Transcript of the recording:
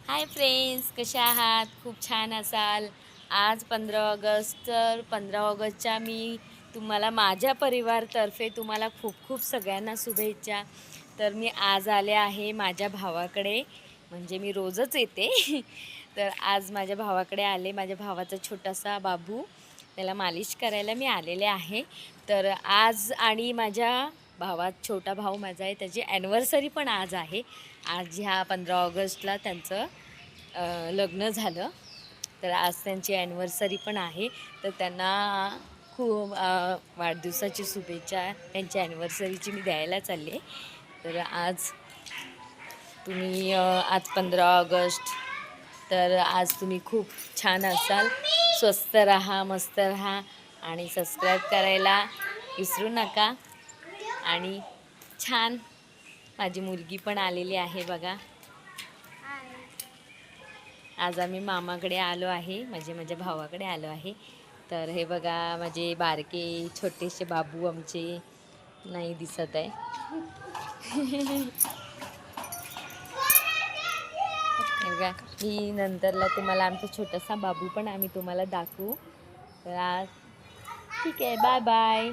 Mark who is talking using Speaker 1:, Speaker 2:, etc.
Speaker 1: Hi friends, कशा आहात? खूप छान असाल. आज 15 ऑगस्ट, तर 15 ऑगस्टच्या मी तुम्हाला माझ्या परिवारतर्फे तुम्हाला खूप खूप सगळ्यांना शुभेच्छा. तर मी आज आले आहे माझ्या भावाकडे, म्हणजे मी रोजच येते. तर आज माझ्या भावाकडे आले. माझ्या भावाचा छोटासा बाबू, त्याला मालिश करायला मी आलेले आहे. तर आज आणि माझ्या छोटा भाऊ माझा आहे, त्याची ॲनिव्हर्सरी पण आज आहे. आज ह्या 15 ऑगस्टला त्यांचं लग्न झालं. तर आज त्यांची ॲनिव्हर्सरी पण आहे. तर त्यांना खूप वाढदिवसाची शुभेच्छा त्यांच्या ॲनिव्हर्सरीची मी द्यायला चालले. तर आज तुम्ही आज 15 ऑगस्ट, तर आज तुम्ही खूप छान असाल. स्वस्त राहा, मस्त राहा आणि सबस्क्राईब करायला विसरू नका. आणि छान माझी मुलगी पण आलेली आहे बघा. आज आम्ही मामाकडे आलो आहे, म्हणजे माझ्या भावाकडे आलो आहे. तर हे बघा माझे बारके छोटेसे बाबू आमचे नाही दिसत आहे. हे बघा, मी नंतरला तुम्हाला आमचा छोटासा बाबू पण आम्ही तुम्हाला दाखवू. तर आज ठीक आहे, बाय बाय.